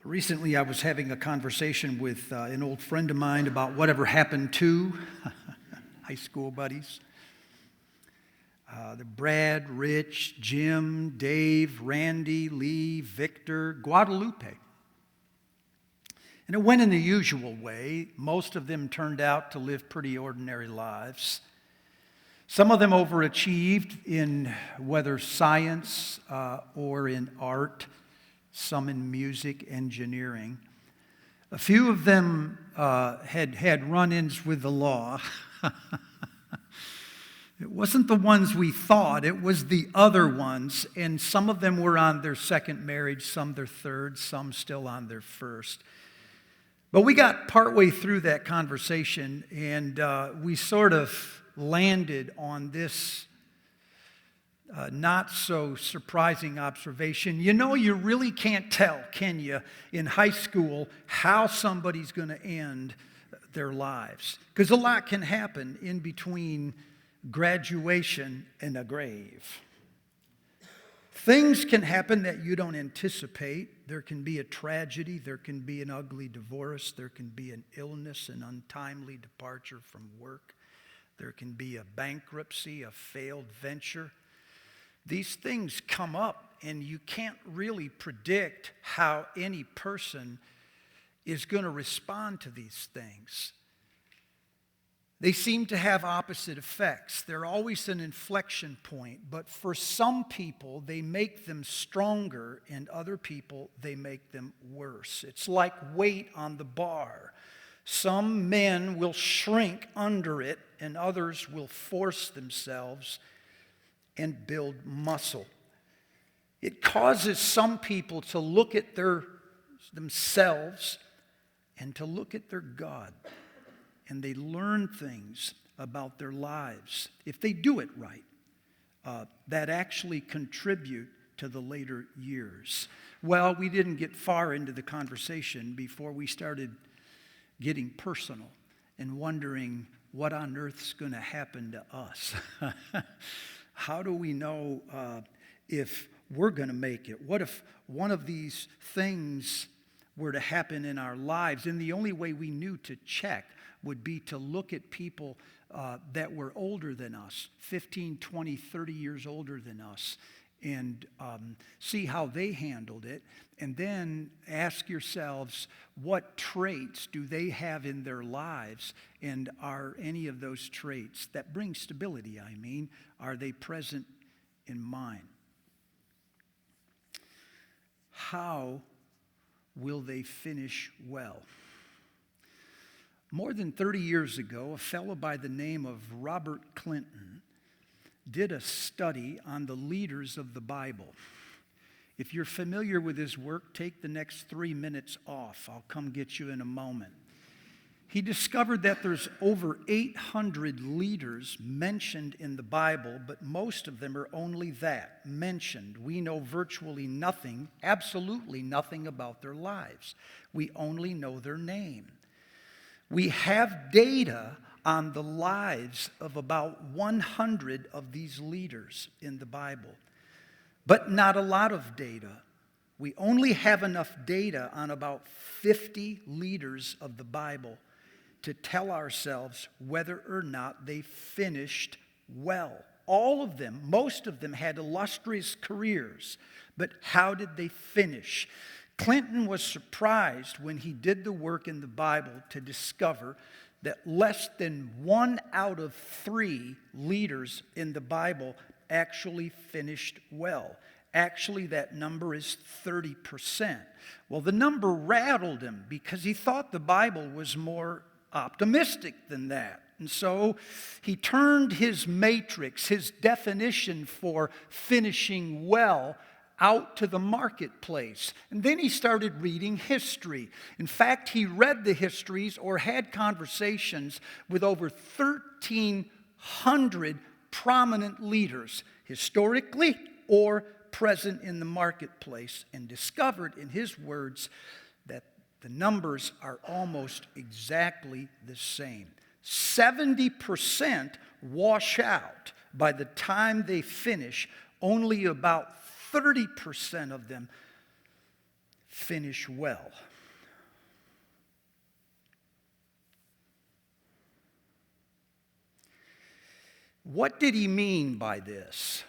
Recently, I was having a conversation with an old friend of mine about whatever happened to high school buddies. The Brad, Rich, Jim, Dave, Randy, Lee, Victor, Guadalupe. And it went in the usual way. Most of them turned out to live pretty ordinary lives. Some of them overachieved in whether science or in art, some in music, engineering. A few of them had run-ins with the law. It wasn't the ones we thought, it was the other ones. And some of them were on their second marriage, some their third, some still on their first. But we got partway through that conversation, and we sort of landed on this not so surprising observation. You know, you really can't tell, can you, in high school, how somebody's going to end their lives. Because a lot can happen in between graduation and a grave. Things can happen that you don't anticipate. There can be a tragedy, there can be an ugly divorce, there can be an illness, an untimely departure from work. There can be a bankruptcy, a failed venture. These things come up, and you can't really predict how any person is going to respond to these things. They seem to have opposite effects. They're always an inflection point, but for some people, they make them stronger, and other people, they make them worse. It's like weight on the bar. Some men will shrink under it, and others will force themselves and build muscle. It causes some people to look at themselves and to look at their God. And they learn things about their lives, if they do it right, that actually contribute to the later years. Well, we didn't get far into the conversation before we started getting personal and wondering what on earth's going to happen to us. How do we know if we're going to make it? What if one of these things were to happen in our lives? And the only way we knew to check would be to look at people that were older than us, 15, 20, 30 years older than us, and see how they handled it. And then ask yourselves, what traits do they have in their lives? And are any of those traits that bring stability, are they present in mine? How will they finish well? More than 30 years ago, a fellow by the name of Robert Clinton did a study on the leaders of the Bible. If you're familiar with his work, take the next 3 minutes off. I'll come get you in a moment. He discovered that there's over 800 leaders mentioned in the Bible, but most of them are only that, mentioned. We know virtually nothing, absolutely nothing about their lives. We only know their name. We have data on the lives of about 100 of these leaders in the Bible, but not a lot of data. We only have enough data on about 50 leaders of the Bible to tell ourselves whether or not they finished well. All of them, most of them had illustrious careers, but how did they finish? Clinton was surprised when he did the work in the Bible to discover that less than 1 out of 3 leaders in the Bible actually finished well. Actually, that number is 30%. Well, the number rattled him because he thought the Bible was more optimistic than that. And so he turned his matrix, his definition for finishing well, out to the marketplace. And then he started reading history. In fact, he read the histories or had conversations with over 1,300 prominent leaders, historically or present in the marketplace, and discovered, in his words, that the numbers are almost exactly the same. 70% wash out by the time they finish. Only about 30% of them finish well. What did he mean by this?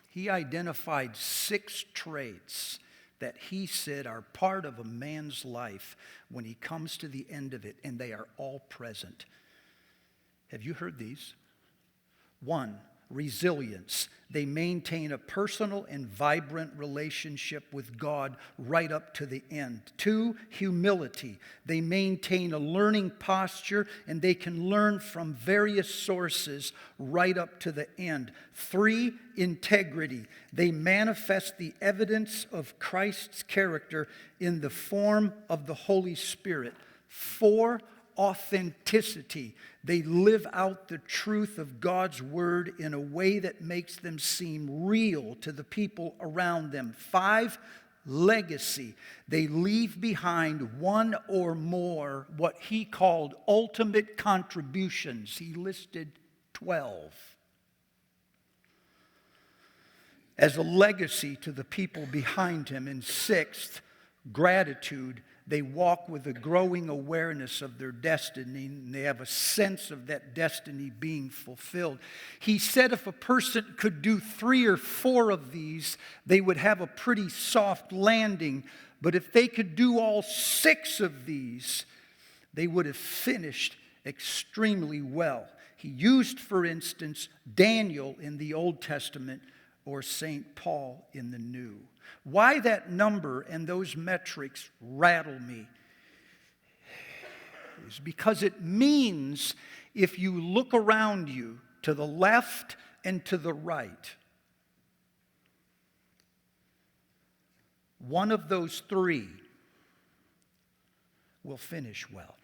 He identified 6 traits that he said are part of a man's life when he comes to the end of it, and they are all present. Have you heard these? 1, resilience. They maintain a personal and vibrant relationship with God right up to the end. 2, humility. They maintain a learning posture and they can learn from various sources right up to the end. 3, integrity. They manifest the evidence of Christ's character in the form of the Holy Spirit. 4, authenticity. They live out the truth of God's word in a way that makes them seem real to the people around them. 5, legacy. They leave behind one or more what he called ultimate contributions. He listed 12 as a legacy to the people behind him. And 6th, gratitude. They walk with a growing awareness of their destiny, and they have a sense of that destiny being fulfilled. He said if a person could do 3 or 4 of these, they would have a pretty soft landing. But if they could do all 6 of these, they would have finished extremely well. He used, for instance, Daniel in the Old Testament or St. Paul in the New. Why that number and those metrics rattle me is because it means if you look around you to the left and to the right, one of those 3 will finish well.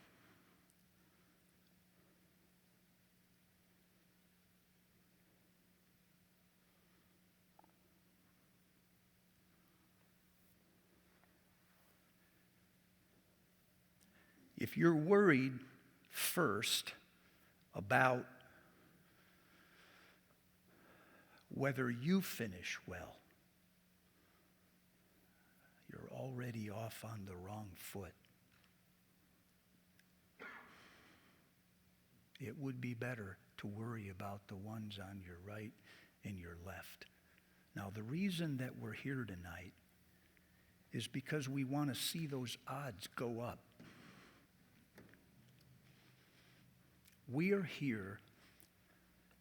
If you're worried first about whether you finish well, you're already off on the wrong foot. It would be better to worry about the ones on your right and your left. Now, the reason that we're here tonight is because we want to see those odds go up. We are here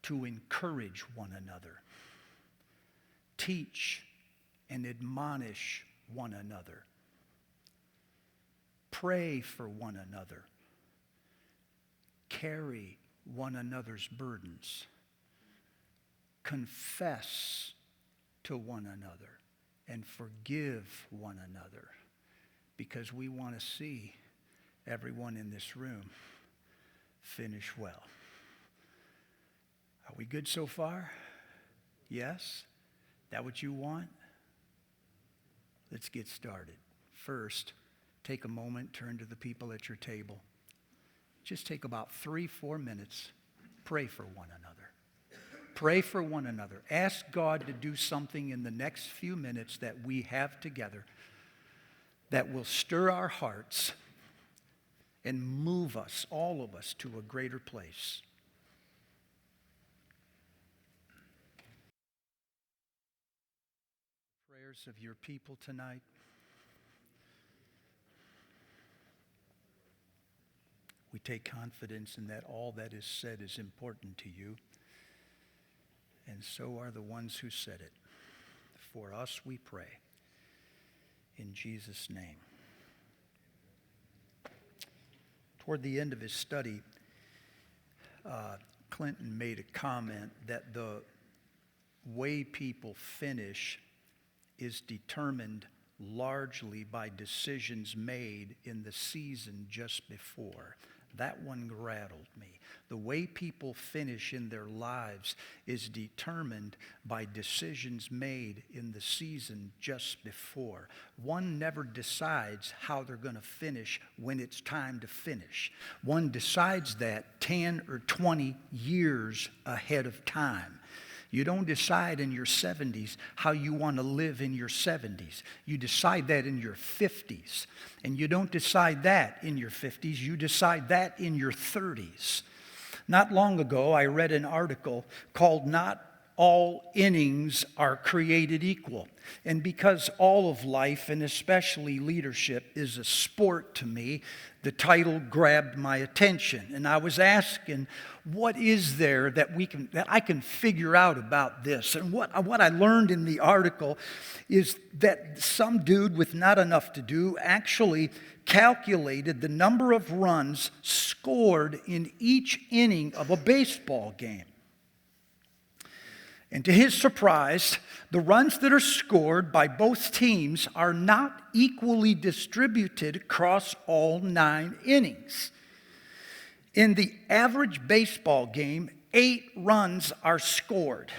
to encourage one another, teach and admonish one another, pray for one another, carry one another's burdens, confess to one another, and forgive one another, because we want to see everyone in this room finish well. Are we good so far? Yes? That what you want? Let's get started. First, take a moment, turn to the people at your table. Just take about 3-4 minutes. Pray for one another. Pray for one another. Ask God to do something in the next few minutes that we have together that will stir our hearts and move us, all of us, to a greater place. Prayers of your people tonight. We take confidence in that all that is said is important to you, and so are the ones who said it. For us we pray. In Jesus' name. Toward the end of his study, Clinton made a comment that the way people finish is determined largely by decisions made in the season just before. That one rattled me. The way people finish in their lives is determined by decisions made in the season just before. One never decides how they're going to finish when it's time to finish. One decides that 10 or 20 years ahead of time. You don't decide in your 70s how you want to live in your 70s. You decide that in your 50s. And you don't decide that in your 50s. You decide that in your 30s. Not long ago, I read an article called "Not All Innings Are Created Equal." And because all of life, and especially leadership, is a sport to me, the title grabbed my attention. And I was asking, what is there that I can figure out about this? And what I learned in the article is that some dude with not enough to do actually calculated the number of runs scored in each inning of a baseball game. And to his surprise, the runs that are scored by both teams are not equally distributed across all 9 innings. In the average baseball game, 8 runs are scored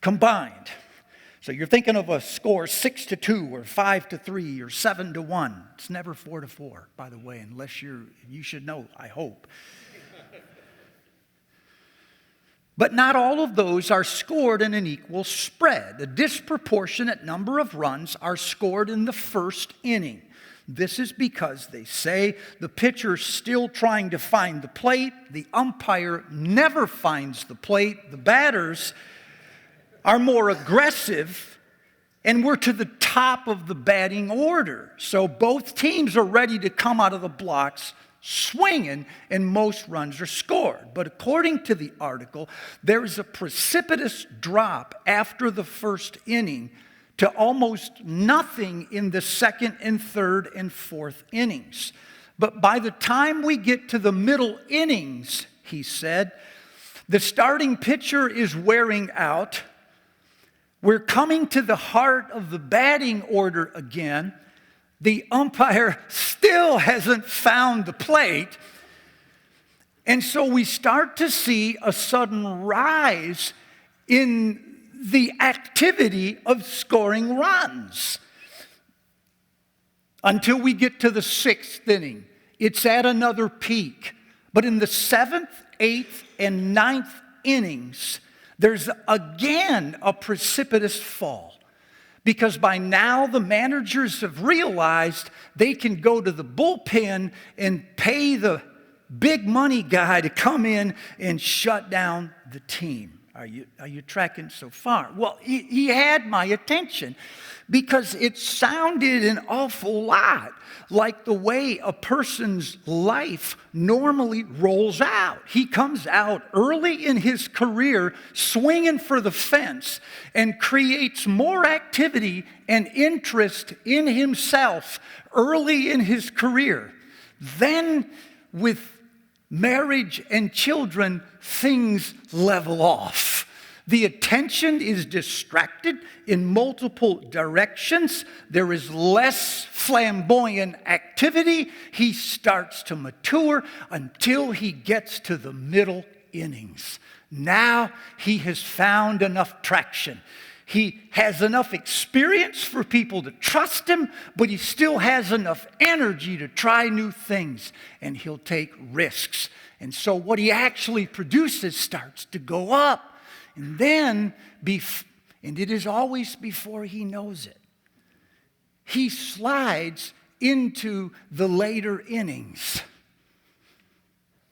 combined. So you're thinking of a score 6-2 or 5-3 or 7-1. It's never 4-4, by the way, unless you should know, I hope. But not all of those are scored in an equal spread. A disproportionate number of runs are scored in the first inning. This is because they say the pitcher's still trying to find the plate, the umpire never finds the plate, the batters are more aggressive, and we're to the top of the batting order. So both teams are ready to come out of the blocks swinging, and most runs are scored. But according to the article, there is a precipitous drop after the first inning to almost nothing in the second and third and fourth innings. But by the time we get to the middle innings, he said, the starting pitcher is wearing out. We're coming to the heart of the batting order again. The umpire still hasn't found the plate. And so we start to see a sudden rise in the activity of scoring runs. Until we get to the 6th inning, it's at another peak. But in the 7th, 8th, and 9th innings, there's again a precipitous fall. Because by now the managers have realized they can go to the bullpen and pay the big money guy to come in and shut down the team. Are you tracking so far? Well, he had my attention because it sounded an awful lot like the way a person's life normally rolls out. He comes out early in his career swinging for the fence and creates more activity and interest in himself early in his career. Then with marriage and children, things level off. The attention is distracted in multiple directions. There is less flamboyant activity. He starts to mature until he gets to the middle innings. Now he has found enough traction. He has enough experience for people to trust him, but he still has enough energy to try new things, and he'll take risks. And so what he actually produces starts to go up. And then, and it is always before he knows it, he slides into the later innings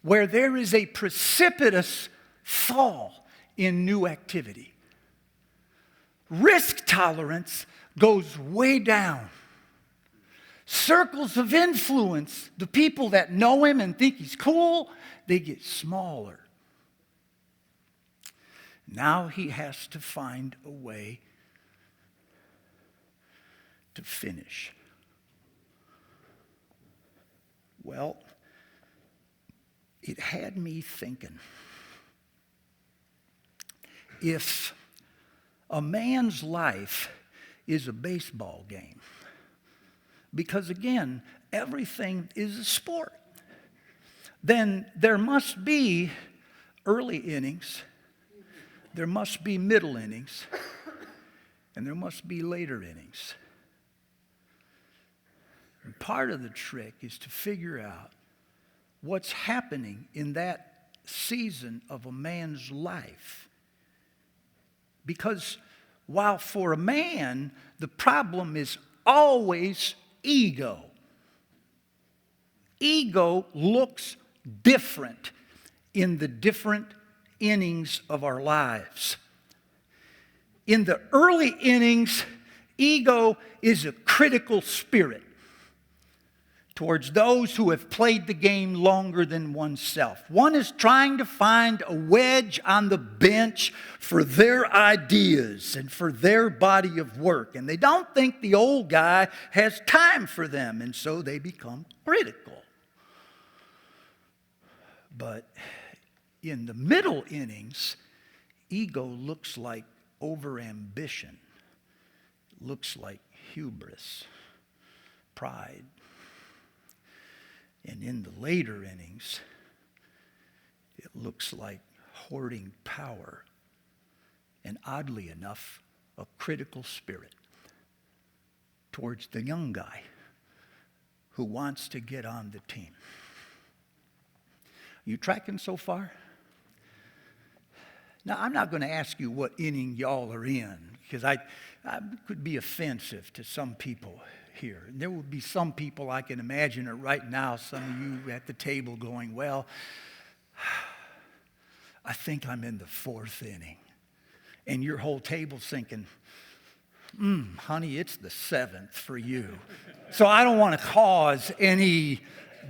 where there is a precipitous fall in new activity. Risk tolerance goes way down. Circles of influence, the people that know him and think he's cool, they get smaller. Now he has to find a way to finish. Well, it had me thinking. If a man's life is a baseball game, because again, everything is a sport, then there must be early innings, there must be middle innings, and there must be later innings. And part of the trick is to figure out what's happening in that season of a man's life Because while for a man, the problem is always ego. Ego looks different in the different innings of our lives. In the early innings, ego is a critical spirit towards those who have played the game longer than oneself. One is trying to find a wedge on the bench for their ideas and for their body of work. And they don't think the old guy has time for them, and so they become critical. But in the middle innings, ego looks like overambition, looks like hubris, pride. And in the later innings, it looks like hoarding power and, oddly enough, a critical spirit towards the young guy who wants to get on the team. You tracking so far? Now, I'm not going to ask you what inning y'all are in, because I could be offensive to some people here. And there will be some people, I can imagine it right now, some of you at the table going, well, I think I'm in the fourth inning. And your whole table's thinking, honey, it's the seventh for you. So I don't want to cause any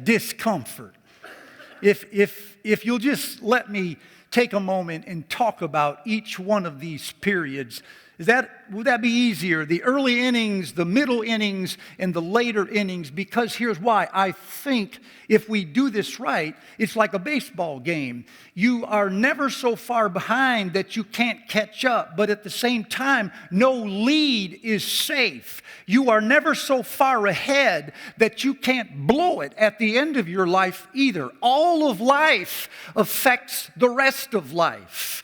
discomfort. If you'll just let me take a moment and talk about each one of these periods, would that be easier? The early innings, the middle innings, and the later innings, because here's why. I think if we do this right, it's like a baseball game. You are never so far behind that you can't catch up, but at the same time, no lead is safe. You are never so far ahead that you can't blow it at the end of your life either. All of life affects the rest of life.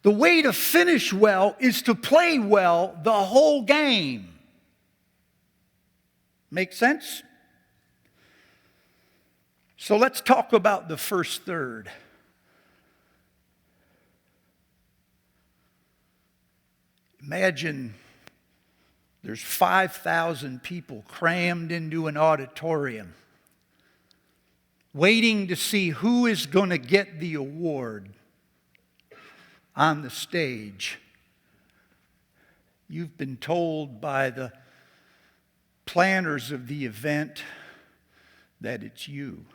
The way to finish well is to play well the whole game. Make sense? So let's talk about the first third. Imagine there's 5,000 people crammed into an auditorium, waiting to see who is going to get the award. On the stage, you've been told by the planners of the event that it's you.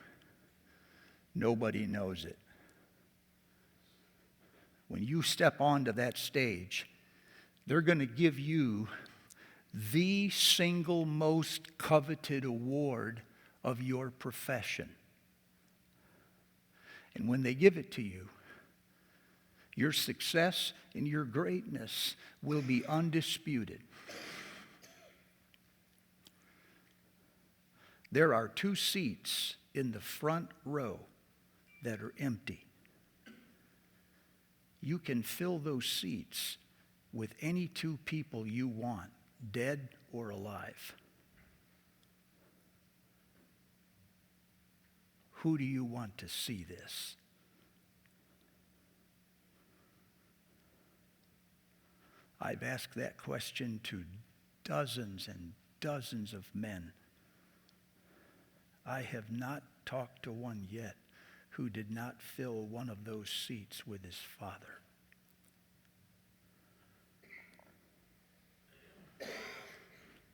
Nobody knows it. When you step onto that stage, they're going to give you the single most coveted award of your profession. And when they give it to you, your success and your greatness will be undisputed. There are 2 seats in the front row that are empty. You can fill those seats with any 2 people you want, dead or alive. Who do you want to see this? I've asked that question to dozens and dozens of men. I have not talked to one yet who did not fill one of those seats with his father.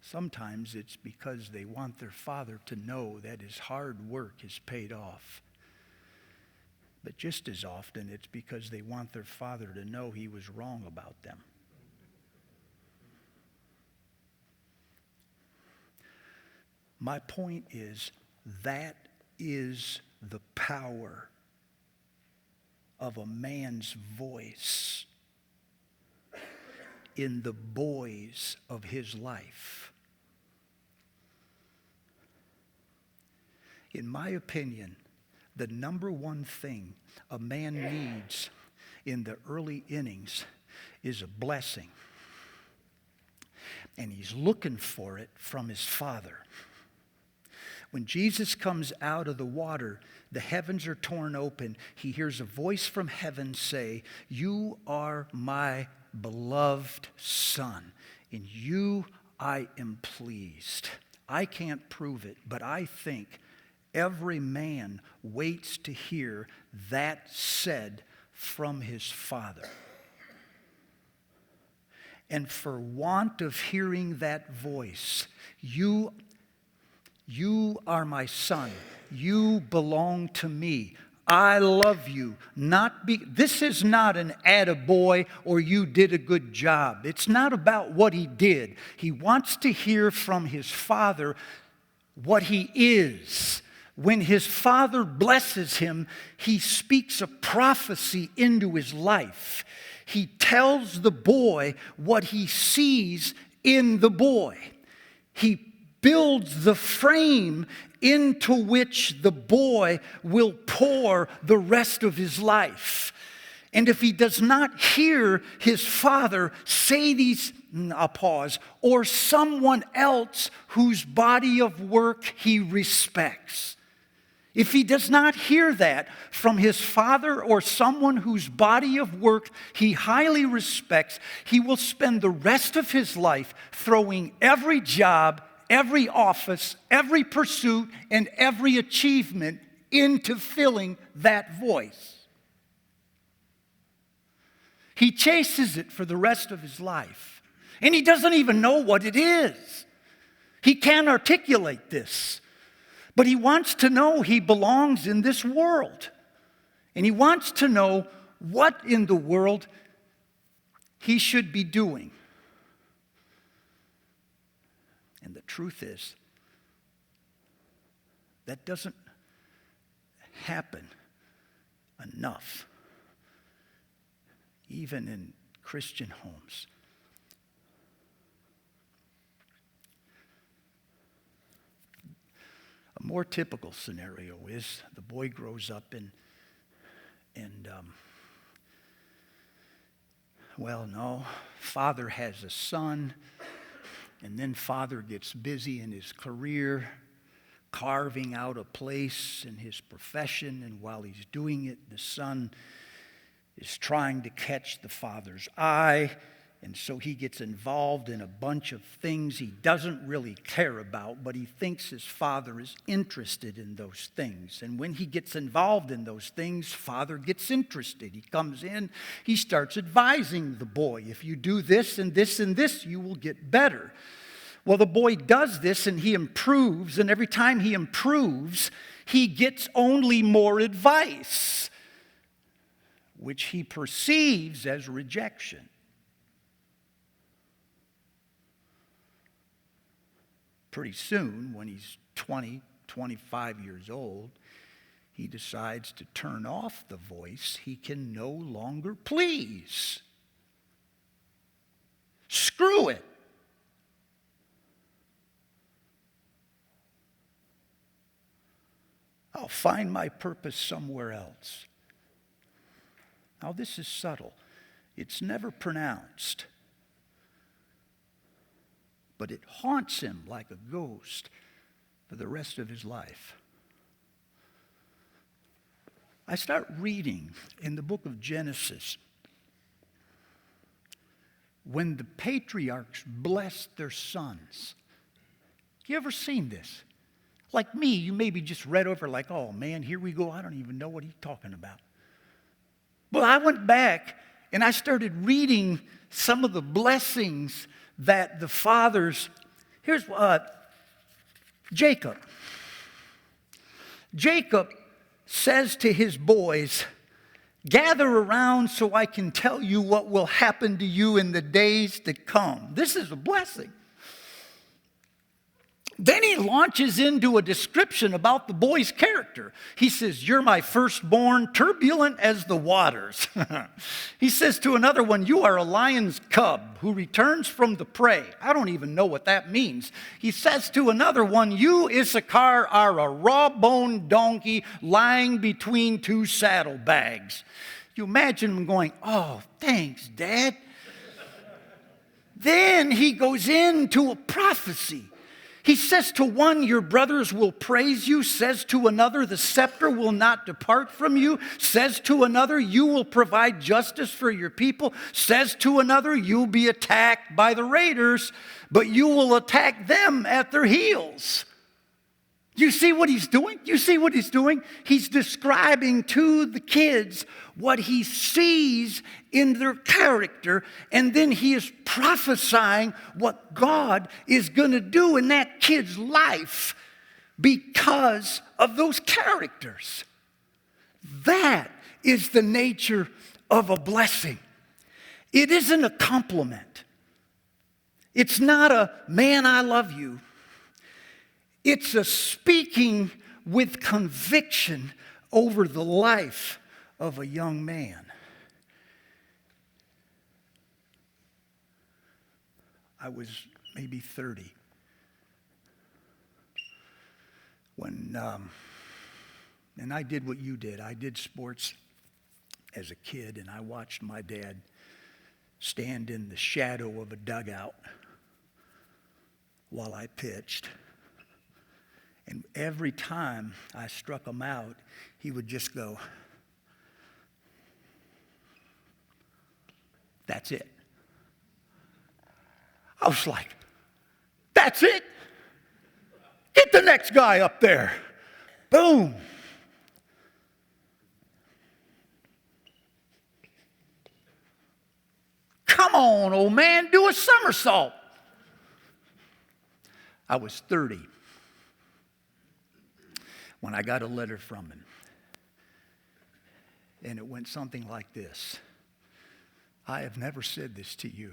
Sometimes it's because they want their father to know that his hard work is paid off. But just as often, it's because they want their father to know he was wrong about them. My point is, that is the power of a man's voice in the boys of his life. In my opinion, the number one thing a man needs in the early innings is a blessing. And he's looking for it from his Father. When Jesus comes out of the water, the heavens are torn open. He hears a voice from heaven say, "You are my beloved Son. In you I am pleased. I can't prove it, but I think every man waits to hear that said from his Father. And for want of hearing that voice, you are my son. You belong to me. I love you. This is not an attaboy or you did a good job. It's not about what he did. He wants to hear from his Father what he is. When his Father blesses him, he speaks a prophecy into his life. He tells the boy what he sees in the boy. He builds the frame into which the boy will pour the rest of his life. And if he does not hear his Father say these, I'll pause, or someone else whose body of work he respects, if he does not hear that from his Father or someone whose body of work he highly respects, he will spend the rest of his life throwing every job, every office, every pursuit, and every achievement into filling that voice. He chases it for the rest of his life. And he doesn't even know what it is. He can't articulate this. But he wants to know he belongs in this world. And he wants to know what in the world he should be doing. And the truth is, that doesn't happen enough, even in Christian homes. A more typical scenario is the boy grows up and father has a son, and then father gets busy in his career, carving out a place in his profession, and while he's doing it, the son is trying to catch the father's eye, and so he gets involved in a bunch of things he doesn't really care about, but he thinks his father is interested in those things. And when he gets involved in those things, father gets interested. He comes in, he starts advising the boy, if you do this and this and this, you will get better. Well, the boy does this and he improves, and every time he improves, he gets only more advice, which he perceives as rejection. Pretty soon, when he's 20, 25 years old, he decides to turn off the voice he can no longer please. Screw it. I'll find my purpose somewhere else. Now, this is subtle. It's never pronounced, but it haunts him like a ghost for the rest of his life. I start reading in the book of Genesis when the patriarchs blessed their sons. You ever seen this? Like me, you maybe just read over like, oh man, here we go. I don't even know what he's talking about. Well, I went back and I started reading some of the blessings that the fathers, here's Jacob. Jacob says to his boys, gather around so I can tell you what will happen to you in the days to come. This is a blessing. Then he launches into a description about the boy's character. He says, you're my firstborn, turbulent as the waters. He says to another one, you are a lion's cub who returns from the prey. I don't even know what that means. He says to another one, you, Issachar, are a raw-boned donkey lying between two saddlebags. You imagine him going, oh, thanks, Dad. Then he goes into a prophecy. He says to one, your brothers will praise you. Says to another, the scepter will not depart from you. Says to another, you will provide justice for your people. Says to another, you'll be attacked by the raiders, but you will attack them at their heels. You see what he's doing? You see what he's doing? He's describing to the kids what he sees in their character, and then he is prophesying what God is going to do in that kid's life because of those characters. That is the nature of a blessing. It isn't a compliment. It's not a, man, I love you. It's a speaking with conviction over the life of a young man. I was maybe 30 when, and I did what you did. I did sports as a kid, and I watched my dad stand in the shadow of a dugout while I pitched. And every time I struck him out, he would just go, that's it. I was like, that's it? Get the next guy up there. Boom. Come on, old man, do a somersault. I was 30 when I got a letter from him. And it went something like this. I have never said this to you,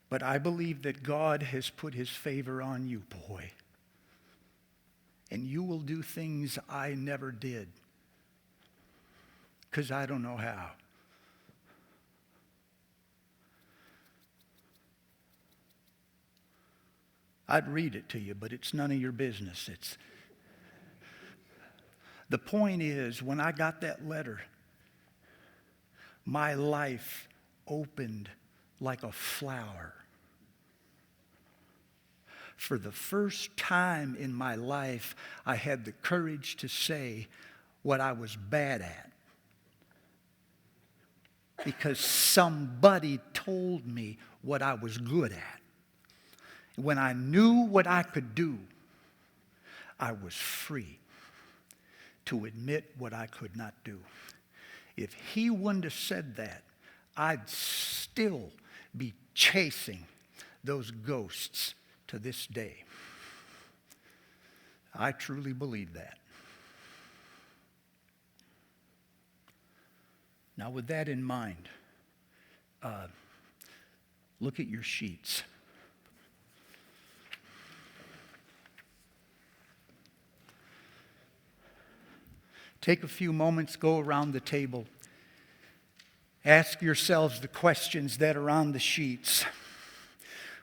but I believe that God has put his favor on you, boy. And you will do things I never did, because I don't know how. I'd read it to you, but it's none of your business. The point is, when I got that letter, my life opened like a flower. For the first time in my life, I had the courage to say what I was bad at, because somebody told me what I was good at. When I knew what I could do, I was free to admit what I could not do. If he wouldn't have said that, I'd still be chasing those ghosts to this day. I truly believe that. Now, with that in mind, look at your sheets. Take a few moments, go around the table. Ask yourselves the questions that are on the sheets.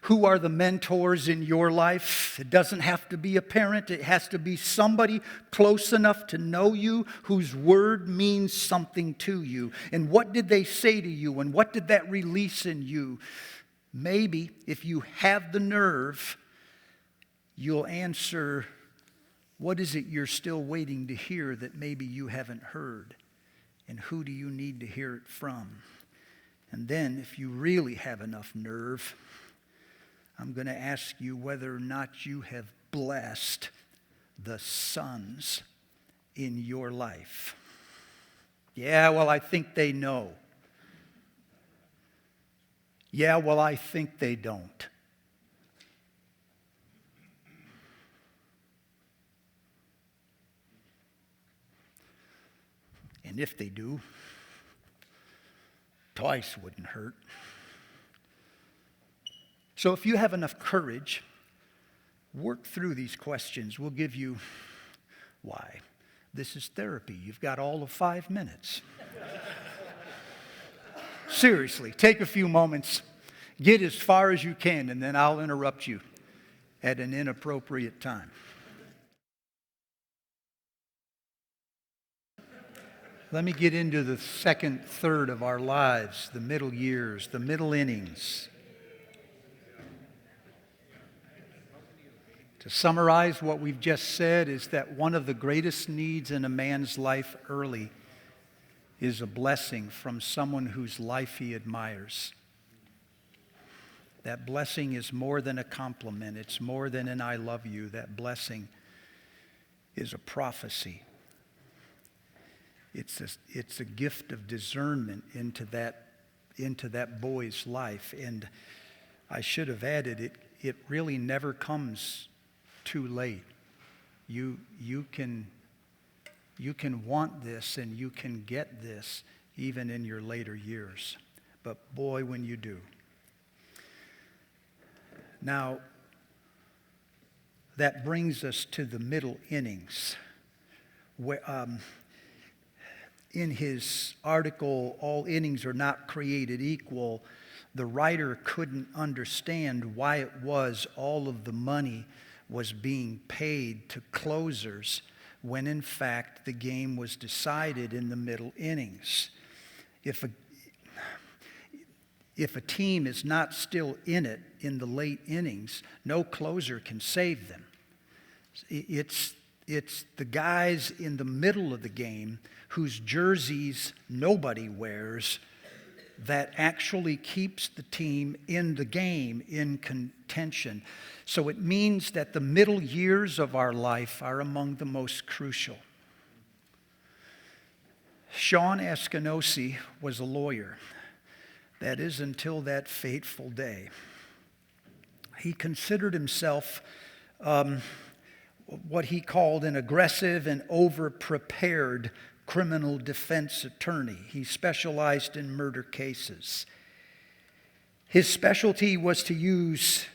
Who are the mentors in your life? It doesn't have to be a parent. It has to be somebody close enough to know you, whose word means something to you. And what did they say to you? And what did that release in you? Maybe, if you have the nerve, you'll answer, what is it you're still waiting to hear that maybe you haven't heard? And who do you need to hear it from? And then, if you really have enough nerve, I'm going to ask you whether or not you have blessed the sons in your life. Yeah, well, I think they know. Yeah, well, I think they don't. And if they do, twice wouldn't hurt. So if you have enough courage, work through these questions. We'll give you, why? This is therapy. You've got all of 5 minutes. Seriously, take a few moments. Get as far as you can, and then I'll interrupt you at an inappropriate time. Let me get into the second third of our lives, the middle years, the middle innings. To summarize what we've just said is that one of the greatest needs in a man's life early is a blessing from someone whose life he admires. That blessing is more than a compliment. It's more than an I love you. That blessing is a prophecy. It's a gift of discernment into that boy's life. And I should have added, it really never comes too late. You can want this and you can get this even in your later years. But boy, when you do. Now, that brings us to the middle innings. In his article, All Innings Are Not Created Equal, the writer couldn't understand why it was all of the money was being paid to closers when in fact the game was decided in the middle innings. If a team is not still in it in the late innings, no closer can save them. It's the guys in the middle of the game whose jerseys nobody wears that actually keeps the team in the game, in contention. So it means that the middle years of our life are among the most crucial. Sean Askinosi was a lawyer. That is, until that fateful day. He considered himself what he called an aggressive and over-prepared criminal defense attorney. He specialized in murder cases. His specialty was to use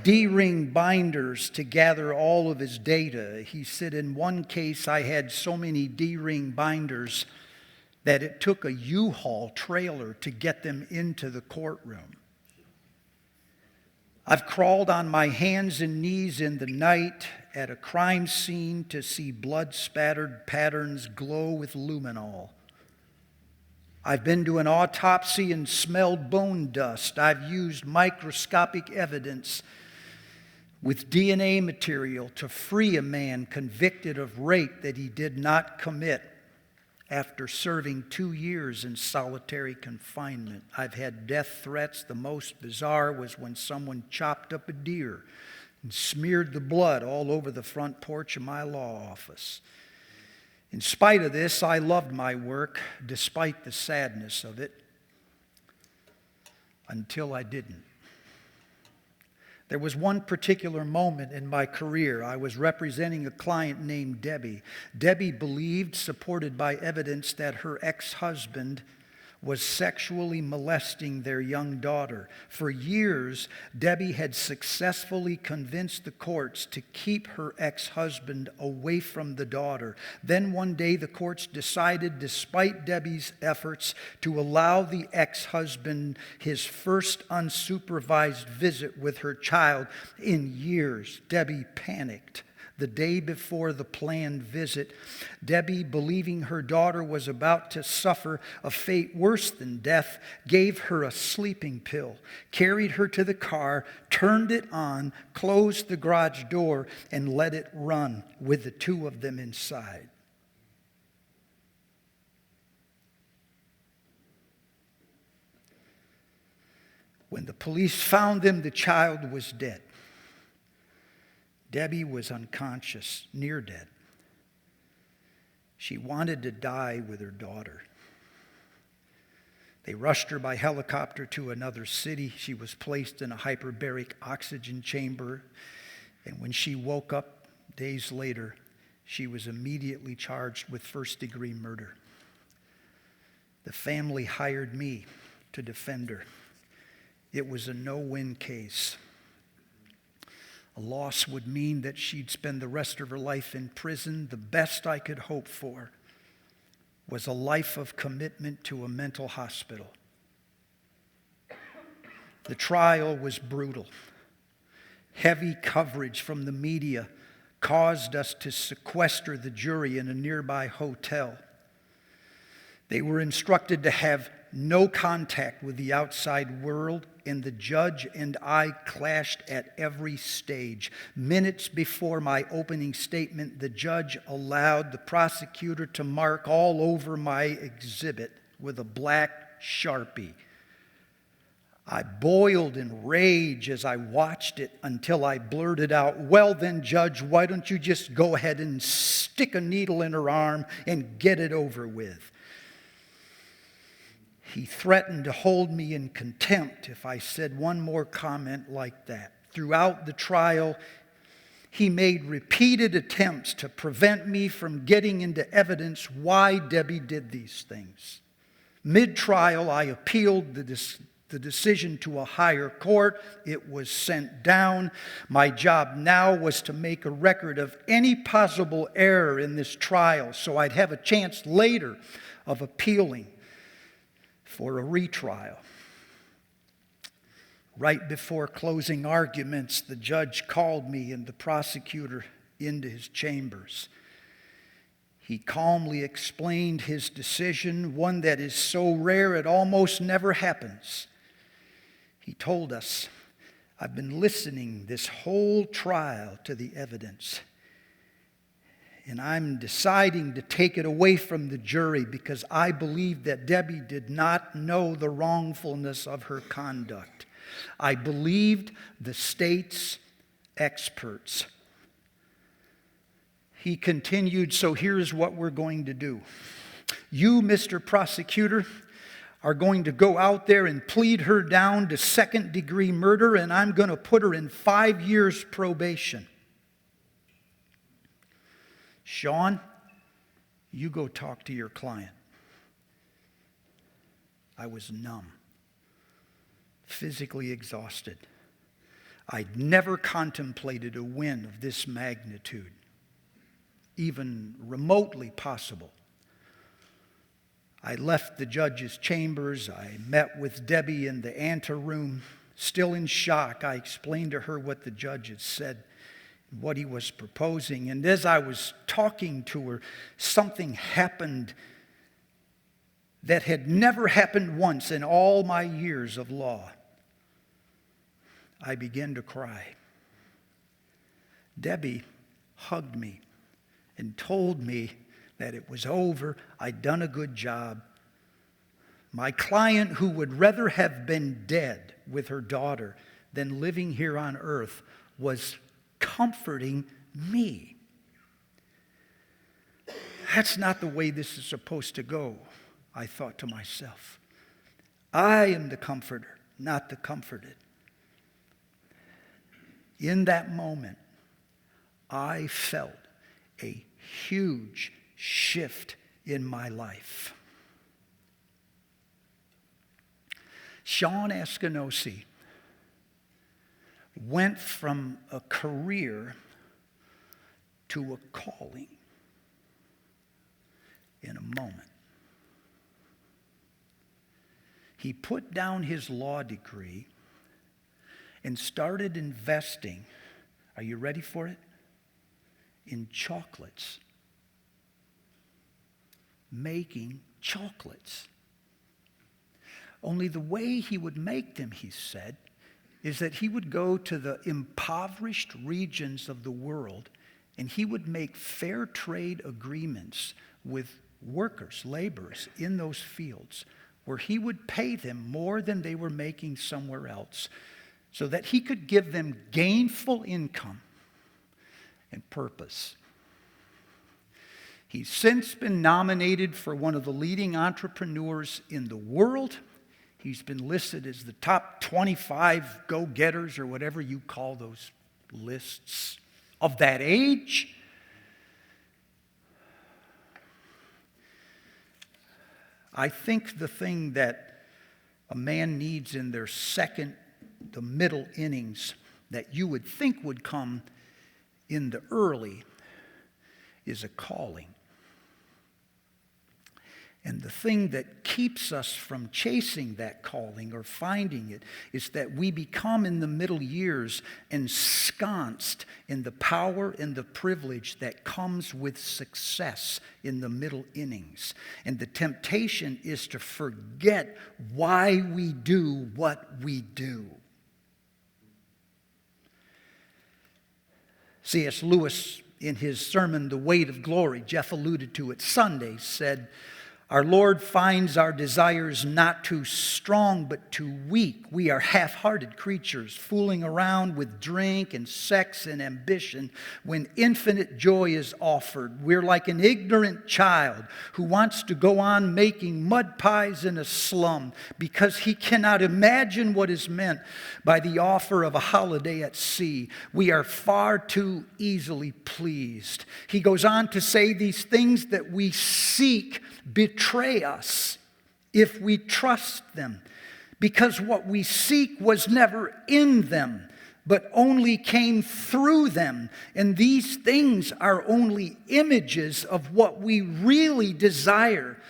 D-ring binders to gather all of his data. He said, in one case, I had so many D-ring binders that it took a U-Haul trailer to get them into the courtroom. I've crawled on my hands and knees in the night at a crime scene to see blood-spattered patterns glow with luminol. I've been to an autopsy and smelled bone dust. I've used microscopic evidence with DNA material to free a man convicted of rape that he did not commit after serving 2 years in solitary confinement. I've had death threats. The most bizarre was when someone chopped up a deer and smeared the blood all over the front porch of my law office. In spite of this, I loved my work, despite the sadness of it, until I didn't. There was one particular moment in my career. I was representing a client named Debbie. Debbie believed, supported by evidence, that her ex-husband was sexually molesting their young daughter. For years, Debbie had successfully convinced the courts to keep her ex-husband away from the daughter. Then one day, the courts decided, despite Debbie's efforts, to allow the ex-husband his first unsupervised visit with her child in years. Debbie panicked. The day before the planned visit, Debbie, believing her daughter was about to suffer a fate worse than death, gave her a sleeping pill, carried her to the car, turned it on, closed the garage door, and let it run with the two of them inside. When the police found them, the child was dead. Debbie was unconscious, near dead. She wanted to die with her daughter. They rushed her by helicopter to another city. She was placed in a hyperbaric oxygen chamber. And when she woke up days later, she was immediately charged with first-degree murder. The family hired me to defend her. It was a no-win case. A loss would mean that she'd spend the rest of her life in prison. The best I could hope for was a life of commitment to a mental hospital. The trial was brutal. Heavy coverage from the media caused us to sequester the jury in a nearby hotel. They were instructed to have no contact with the outside world, and the judge and I clashed at every stage. Minutes before my opening statement, the judge allowed the prosecutor to mark all over my exhibit with a black Sharpie. I boiled in rage as I watched it until I blurted out, "Well then, Judge, why don't you just go ahead and stick a needle in her arm and get it over with?" He threatened to hold me in contempt if I said one more comment like that. Throughout the trial, he made repeated attempts to prevent me from getting into evidence why Debbie did these things. Mid-trial, I appealed the decision to a higher court. It was sent down. My job now was to make a record of any possible error in this trial so I'd have a chance later of appealing for a retrial. Right before closing arguments, the judge called me and the prosecutor into his chambers. He calmly explained his decision, one that is so rare it almost never happens. He told us, "I've been listening this whole trial to the evidence, and I'm deciding to take it away from the jury because I believe that Debbie did not know the wrongfulness of her conduct. I believed the state's experts." He continued, "So here's what we're going to do. You, Mr. Prosecutor, are going to go out there and plead her down to second-degree murder, and I'm going to put her in 5 years probation. Sean, you go talk to your client." I was numb, physically exhausted. I'd never contemplated a win of this magnitude, even remotely possible. I left the judge's chambers. I met with Debbie in the anteroom. Still in shock, I explained to her what the judge had said, what he was proposing. And as I was talking to her, something happened that had never happened once in all my years of law. I began to cry. Debbie hugged me and told me that it was over. I'd done a good job. My client, who would rather have been dead with her daughter than living here on earth, was comforting me. That's not the way this is supposed to go, I thought to myself. I am the comforter, not the comforted. In that moment, I felt a huge shift in my life. Sean Askinosi went from a career to a calling in a moment. He put down his law degree and started investing, are you ready for it? In chocolates. Making chocolates. Only the way he would make them, he said, is that he would go to the impoverished regions of the world and he would make fair trade agreements with workers, laborers in those fields, where he would pay them more than they were making somewhere else, so that he could give them gainful income and purpose. He's since been nominated for one of the leading entrepreneurs in the world. He's been listed as the top 25 go-getters, or whatever you call those lists, of that age. I think the thing that a man needs in their the middle innings, that you would think would come in the early, is a calling. And the thing that keeps us from chasing that calling or finding it is that we become in the middle years ensconced in the power and the privilege that comes with success in the middle innings. And the temptation is to forget why we do what we do. C.S. Lewis, in his sermon, The Weight of Glory, Jeff alluded to it Sunday, said, "Our Lord finds our desires not too strong, but too weak. We are half-hearted creatures, fooling around with drink and sex and ambition when infinite joy is offered. We're like an ignorant child who wants to go on making mud pies in a slum because he cannot imagine what is meant by the offer of a holiday at sea. We are far too easily pleased." He goes on to say these things that we seek betray us if we trust them, because what we seek was never in them, but only came through them. And these things are only images of what we really desire.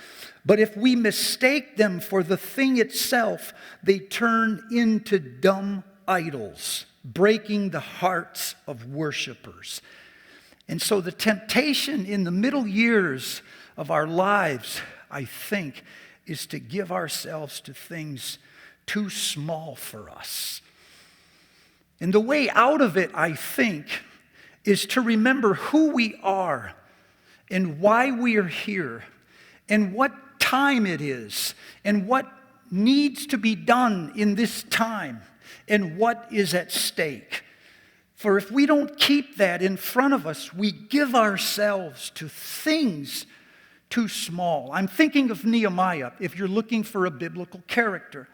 But if we mistake them for the thing itself, they turn into dumb idols, breaking the hearts of worshipers. And so the temptation in the middle years of our lives, I think, is to give ourselves to things too small for us. And the way out of it, I think, is to remember who we are and why we are here and what time it is and what needs to be done in this time and what is at stake. For if we don't keep that in front of us, we give ourselves to things too small. I'm thinking of Nehemiah, if you're looking for a biblical character.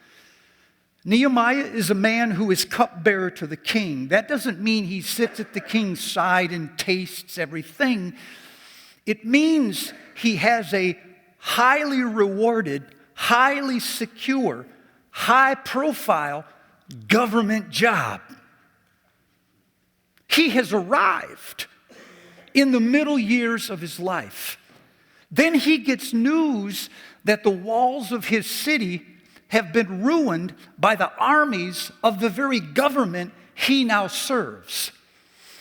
Nehemiah is a man who is cupbearer to the king. That doesn't mean he sits at the king's side and tastes everything. It means he has a highly rewarded, highly secure, high-profile government job. He has arrived in the middle years of his life. Then he gets news that the walls of his city have been ruined by the armies of the very government he now serves.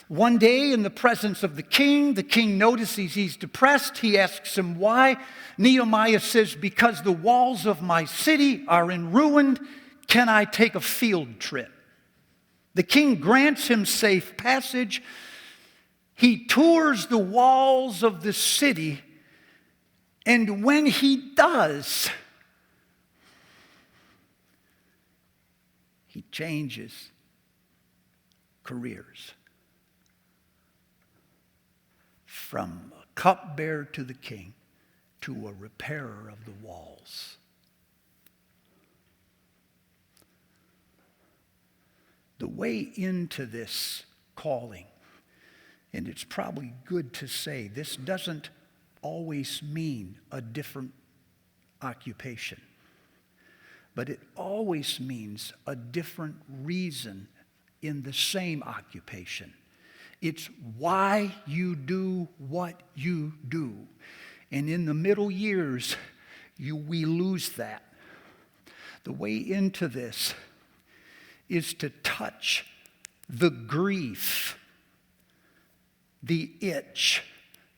One day in the presence of the king notices he's depressed. He asks him why. Nehemiah says, "Because the walls of my city are in ruin, can I take a field trip?" The king grants him safe passage. He tours the walls of the city, and when he does, he changes careers from a cupbearer to the king to a repairer of the walls. The way into this calling, and it's probably good to say, this doesn't always mean a different occupation, but it always means a different reason in the same occupation. It's why you do what you do. And in the middle years, we lose that. The way into this is to touch the grief, the itch,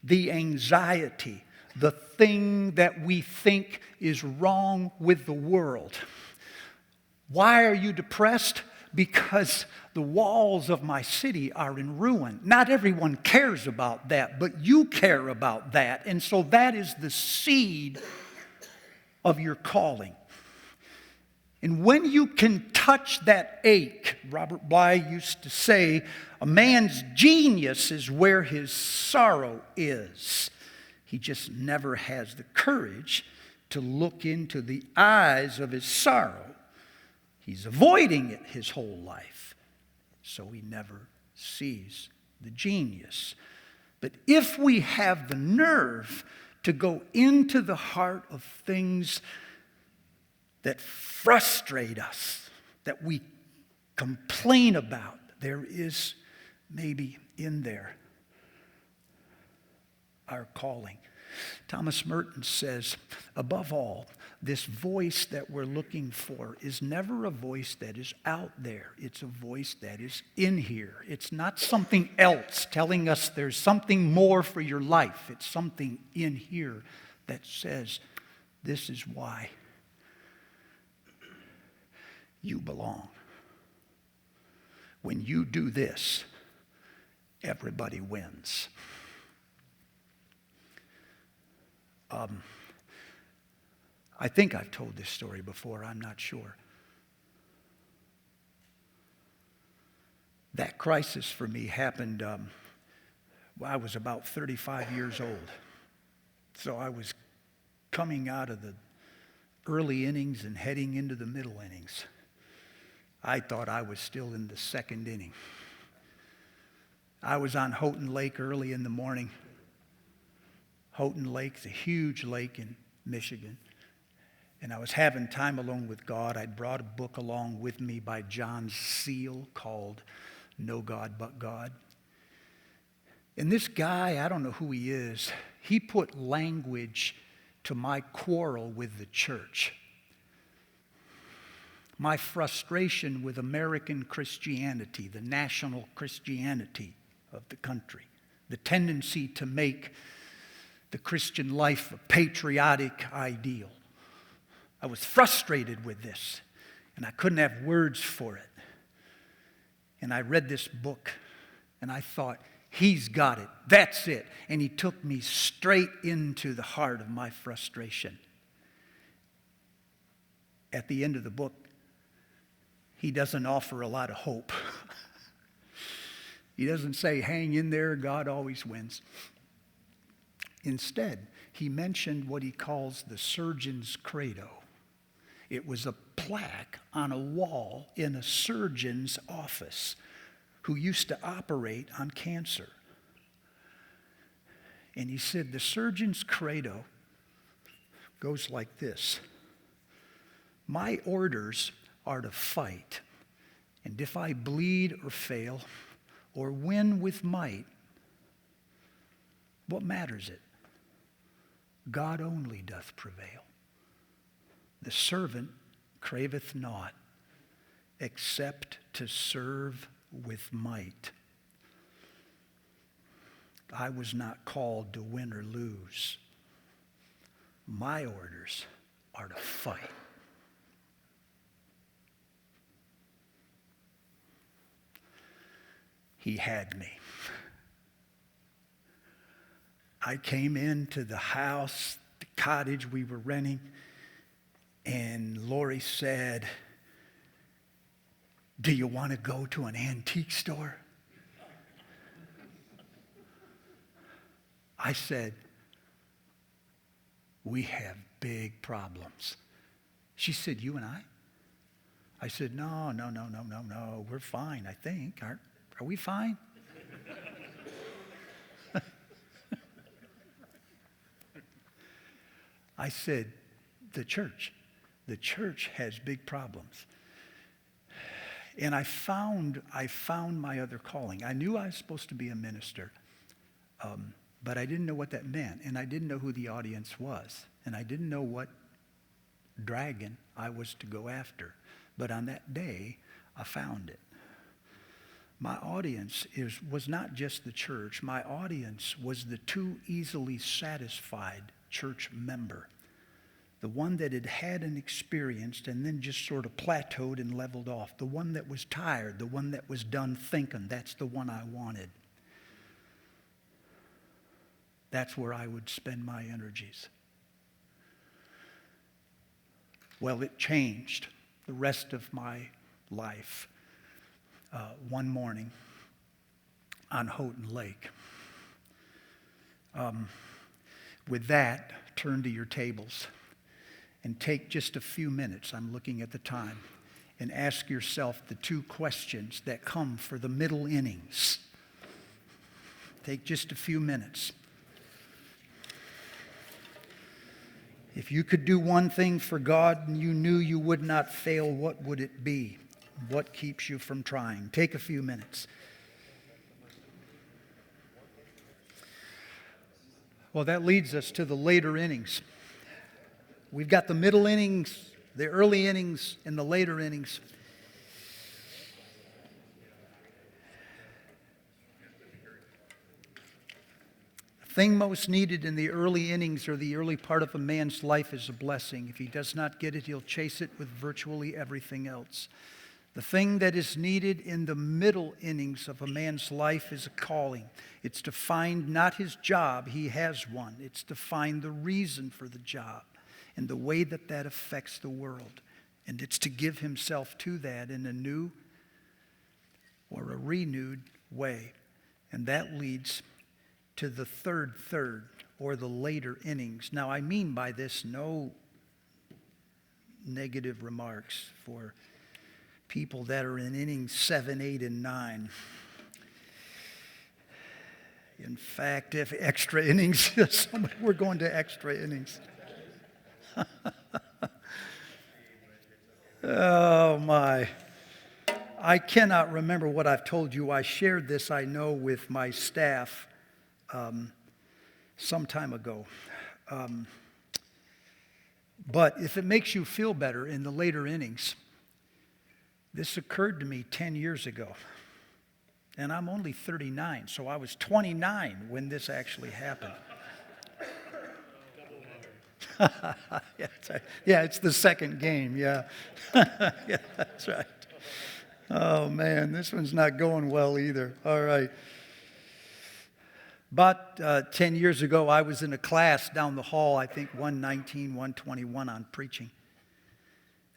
the anxiety, the thing that we think is wrong with the world. Why are you depressed? Because the walls of my city are in ruin. Not everyone cares about that, but you care about that. And so that is the seed of your calling. And when you can touch that ache, Robert Bly used to say, a man's genius is where his sorrow is. He just never has the courage to look into the eyes of his sorrow. He's avoiding it his whole life, so he never sees the genius. But if we have the nerve to go into the heart of things that frustrate us, that we complain about, there is maybe in there our calling. Thomas Merton says, above all, this voice that we're looking for is never a voice that is out there. It's a voice that is in here. It's not something else telling us there's something more for your life. It's something in here that says, this is why you belong. When you do this, everybody wins. I think I've told this story before. I'm not sure. That crisis for me happened when I was about 35 years old. So I was coming out of the early innings and heading into the middle innings. I thought I was still in the second inning. I was on Houghton Lake early in the morning. Houghton Lake's a huge lake in Michigan. And I was having time alone with God. I'd brought a book along with me by John Seal called No God But God. And this guy, I don't know who he is, he put language to my quarrel with the church. My frustration with American Christianity, the national Christianity of the country. The tendency to make the Christian life a patriotic ideal. I was frustrated with this, and I couldn't have words for it. And I read this book, and I thought, he's got it. That's it. And he took me straight into the heart of my frustration. At the end of the book, he doesn't offer a lot of hope. He doesn't say, hang in there, God always wins. Instead, he mentioned what he calls the surgeon's credo. It was a plaque on a wall in a surgeon's office who used to operate on cancer. And he said, the surgeon's credo goes like this. My orders are to fight, and if I bleed or fail or win with might, what matters it? God only doth prevail. The servant craveth naught except to serve with might. I was not called to win or lose. My orders are to fight. He had me. I came into the house, the cottage we were renting, and Lori said, do you want to go to an antique store? I said, we have big problems. She said, you and I? I said, no. We're fine, I think. Are we fine? I said, the church has big problems. And I found my other calling. I knew I was supposed to be a minister, but I didn't know what that meant, and I didn't know who the audience was, and I didn't know what dragon I was to go after. But on that day, I found it. My audience was not just the church. My audience was the too easily satisfied church member. The one that had an experience and then just sort of plateaued and leveled off. The one that was tired. The one that was done thinking. That's the one I wanted. That's where I would spend my energies. Well, it changed the rest of my life. One morning on Houghton Lake. With that, turn to your tables and take just a few minutes, I'm looking at the time, and ask yourself the two questions that come for the middle innings. Take just a few minutes. If you could do one thing for God and you knew you would not fail, what would it be? What keeps you from trying? Take a few minutes. Well, that leads us to the later innings. We've got the middle innings, the early innings, and the later innings. The thing most needed in the early innings or the early part of a man's life is a blessing. If he does not get it, he'll chase it with virtually everything else. The thing that is needed in the middle innings of a man's life is a calling. It's to find not his job, he has one. It's to find the reason for the job and the way that that affects the world. And it's to give himself to that in a new or a renewed way. And that leads to the third or the later innings. Now, I mean by this no negative remarks for people that are in innings 7, 8, and 9. In fact, if extra innings, we're going to extra innings. Oh, my. I cannot remember what I've told you. I shared this, I know, with my staff some time ago. But if it makes you feel better in the later innings, this occurred to me 10 years ago. And I'm only 39, so I was 29 when this actually happened. Yeah, it's the second game, yeah. Yeah, that's right. Oh, man, this one's not going well either. All right. About 10 years ago, I was in a class down the hall, I think 119, 121 on preaching.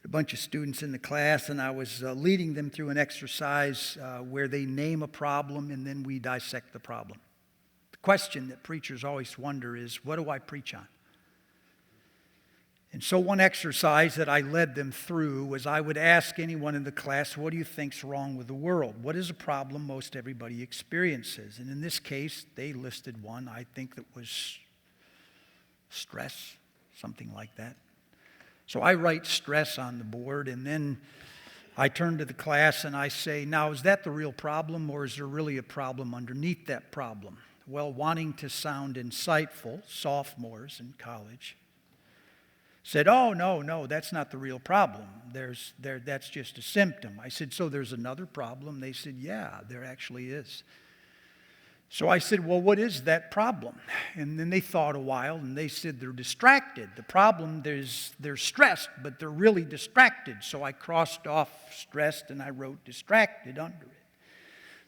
A bunch of students in the class, and I was leading them through an exercise where they name a problem and then we dissect the problem. The question that preachers always wonder is, what do I preach on? And so one exercise that I led them through was I would ask anyone in the class, what do you think's wrong with the world? What is a problem most everybody experiences? And in this case, they listed one, I think that was stress, something like that. So I write stress on the board, and then I turn to the class and I say, now, is that the real problem, or is there really a problem underneath that problem? Well, wanting to sound insightful, sophomores in college said, oh, no, that's not the real problem. That's just a symptom. I said, so there's another problem? They said, yeah, there actually is. So I said, well, what is that problem? And then they thought a while, and they said they're distracted. The problem, they're stressed, but they're really distracted. So I crossed off stressed, and I wrote distracted under it.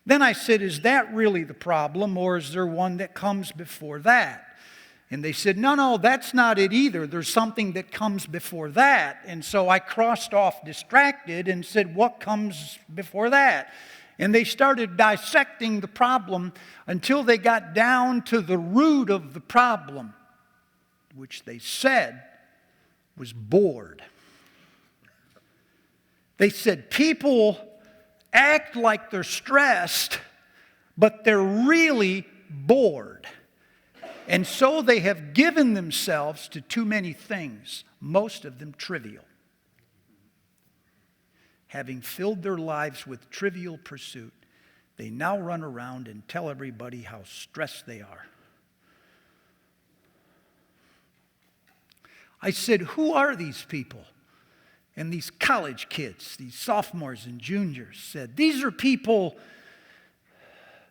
Then I said, is that really the problem, or is there one that comes before that? And they said, no, that's not it either. There's something that comes before that. And so I crossed off distracted and said, what comes before that? And they started dissecting the problem until they got down to the root of the problem, which they said was bored. They said people act like they're stressed, but they're really bored. And so they have given themselves to too many things, most of them trivial. Having filled their lives with trivial pursuit, they now run around and tell everybody how stressed they are. I said, who are these people? And these college kids, these sophomores and juniors said, these are people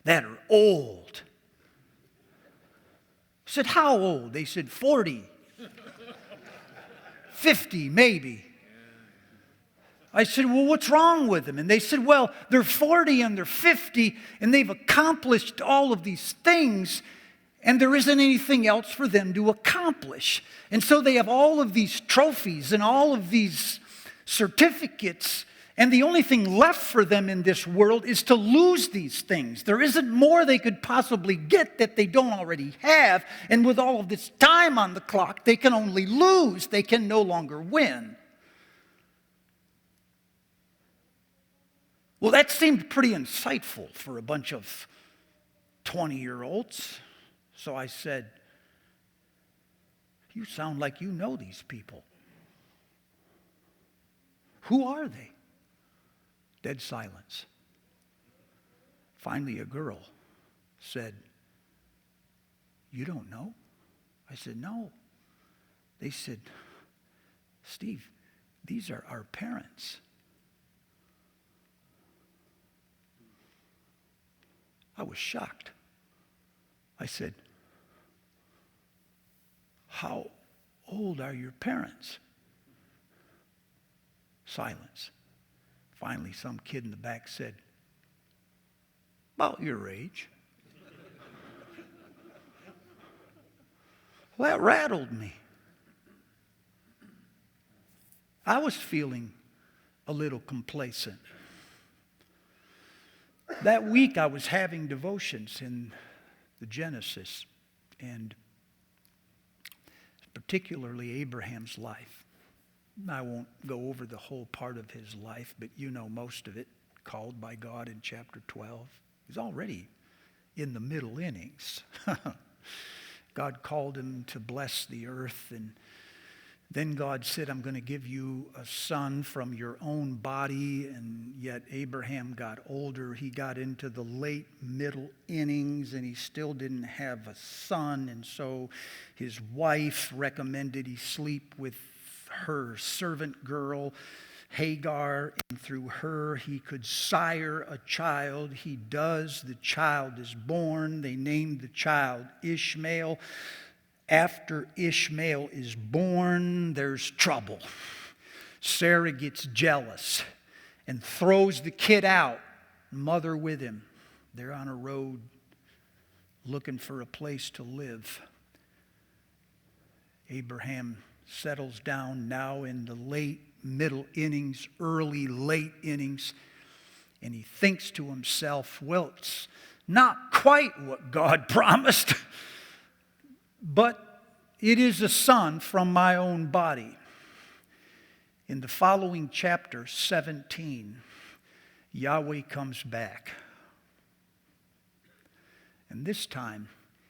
that are old. I said, how old? They said, 40, 50 maybe. I said, well, what's wrong with them? And they said, well, they're 40 and they're 50, and they've accomplished all of these things, and there isn't anything else for them to accomplish. And so they have all of these trophies and all of these certificates, and the only thing left for them in this world is to lose these things. There isn't more they could possibly get that they don't already have, and with all of this time on the clock, they can only lose. They can no longer win. Well, that seemed pretty insightful for a bunch of 20-year-olds. So I said, you sound like you know these people. Who are they? Dead silence. Finally, a girl said, you don't know? I said, no. They said, Steve, these are our parents. I was shocked. I said, how old are your parents? Silence. Finally, some kid in the back said, about your age. Well, that rattled me. I was feeling a little complacent. That week I was having devotions in the Genesis, and particularly Abraham's life. I won't go over the whole part of his life, but you know most of it, called by God in chapter 12. He's already in the middle innings. God called him to bless the earth, and then God said, I'm going to give you a son from your own body, and yet Abraham got older. He got into the late middle innings, and he still didn't have a son, and so his wife recommended he sleep with her servant girl, Hagar, and through her he could sire a child. He does. The child is born. They named the child Ishmael. After Ishmael is born, there's trouble. Sarah gets jealous and throws the kid out, mother with him. They're on a road looking for a place to live. Abraham settles down now in the late middle innings, early late innings, and he thinks to himself, well, it's not quite what God promised, but it is a son from my own body. In the following chapter, 17, Yahweh comes back. And this time,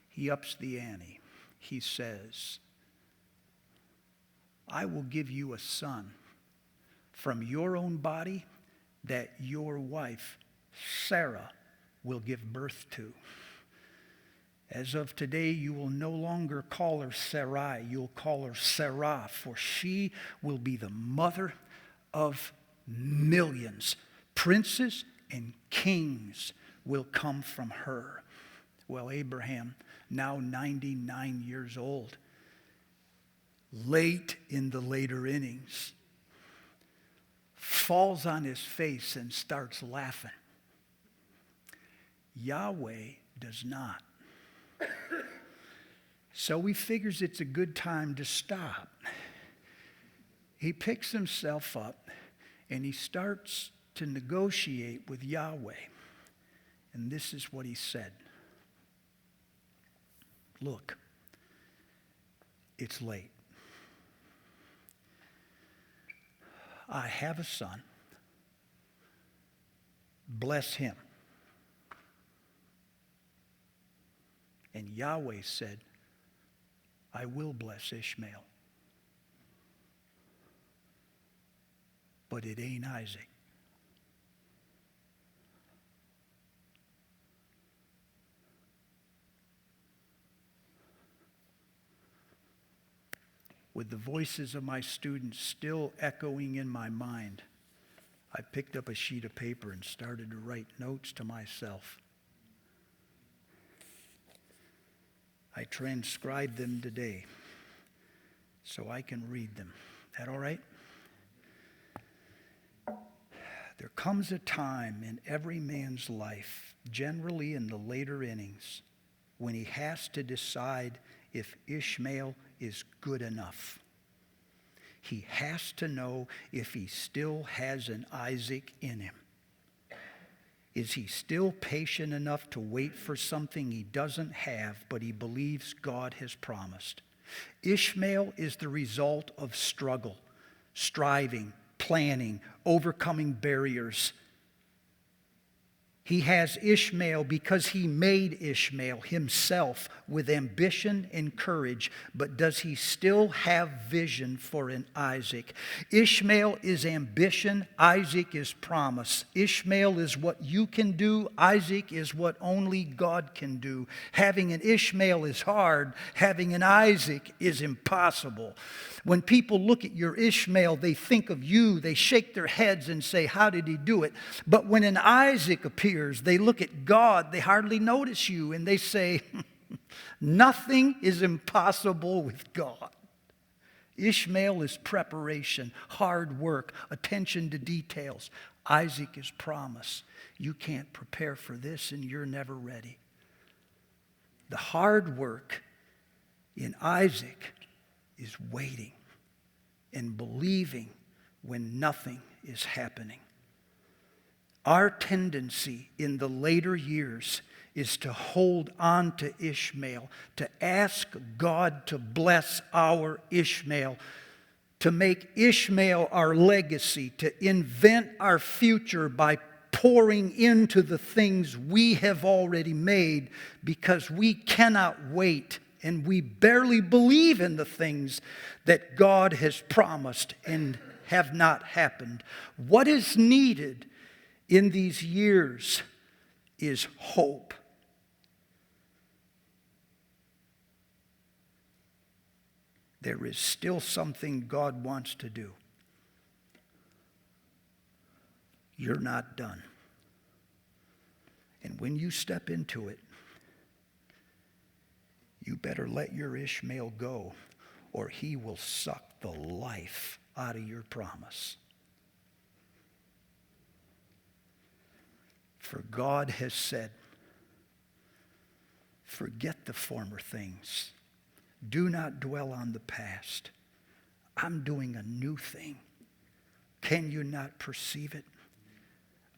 he ups the ante. He says, I will give you a son from your own body that your wife, Sarah, will give birth to. As of today, you will no longer call her Sarai. You'll call her Sarah, for she will be the mother of millions. Princes and kings will come from her. Well, Abraham, now 99 years old, late in the later innings, falls on his face and starts laughing. Yahweh does not. So he figures it's a good time to stop. He picks himself up and he starts to negotiate with Yahweh. And this is what he said. Look, it's late. I have a son. Bless him. And Yahweh said, I will bless Ishmael. But it ain't Isaac. With the voices of my students still echoing in my mind, I picked up a sheet of paper and started to write notes to myself. I transcribed them today so I can read them. Is that all right? There comes a time in every man's life, generally in the later innings, when he has to decide if Ishmael is good enough. He has to know if he still has an Isaac in him. Is he still patient enough to wait for something he doesn't have, but he believes God has promised? Ishmael is the result of struggle, striving, planning, overcoming barriers. He has Ishmael because he made Ishmael himself with ambition and courage. But does he still have vision for an Isaac? Ishmael is ambition. Isaac is promise. Ishmael is what you can do. Isaac is what only God can do. Having an Ishmael is hard. Having an Isaac is impossible. When people look at your Ishmael, they think of you. They shake their heads and say, how did he do it? But when an Isaac appears, they look at God. They hardly notice you. And they say, nothing is impossible with God. Ishmael is preparation, hard work, attention to details. Isaac is promise. You can't prepare for this and you're never ready. The hard work in Isaac is waiting and believing when nothing is happening. Our tendency in the later years is to hold on to Ishmael, to ask God to bless our Ishmael, to make Ishmael our legacy, to invent our future by pouring into the things we have already made, because we cannot wait and we barely believe in the things that God has promised and have not happened. What is needed in these years is hope. There is still something God wants to do. You're not done. And when you step into it, you better let your Ishmael go, or he will suck the life out of your promise. For God has said, forget the former things. Do not dwell on the past. I'm doing a new thing. Can you not perceive it?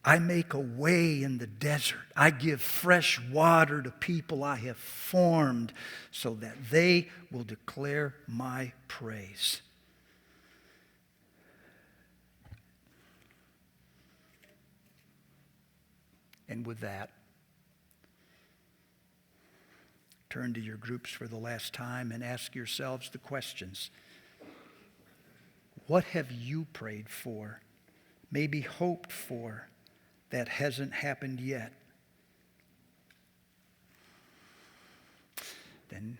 I make a way in the desert. I give fresh water to people I have formed so that they will declare my praise. And with that, turn to your groups for the last time and ask yourselves the questions. What have you prayed for, maybe hoped for, that hasn't happened yet? Then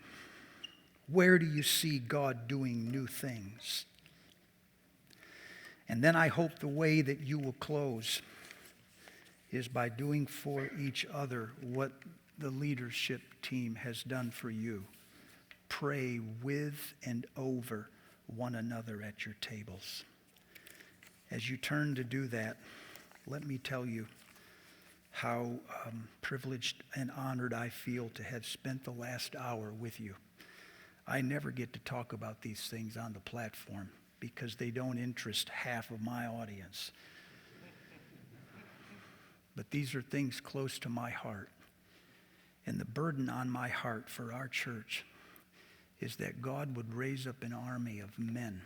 where do you see God doing new things? And then I hope the way that you will close is by doing for each other what the leadership team has done for you. Pray with and over one another at your tables. As you turn to do that, let me tell you how privileged and honored I feel to have spent the last hour with you. I never get to talk about these things on the platform because they don't interest half of my audience. But these are things close to my heart. And the burden on my heart for our church is that God would raise up an army of men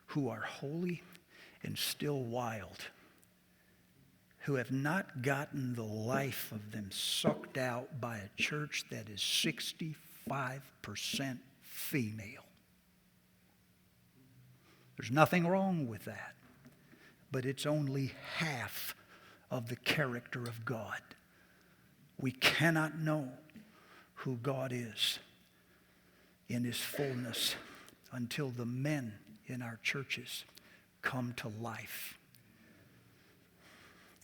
who are holy and still wild, who have not gotten the life of them sucked out by a church that is 65% female. There's nothing wrong with that, but it's only half of the character of God. We cannot know who God is in his fullness until the men in our churches come to life.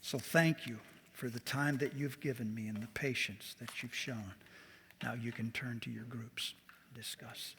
So thank you for the time that you've given me and the patience that you've shown. Now you can turn to your groups and discuss.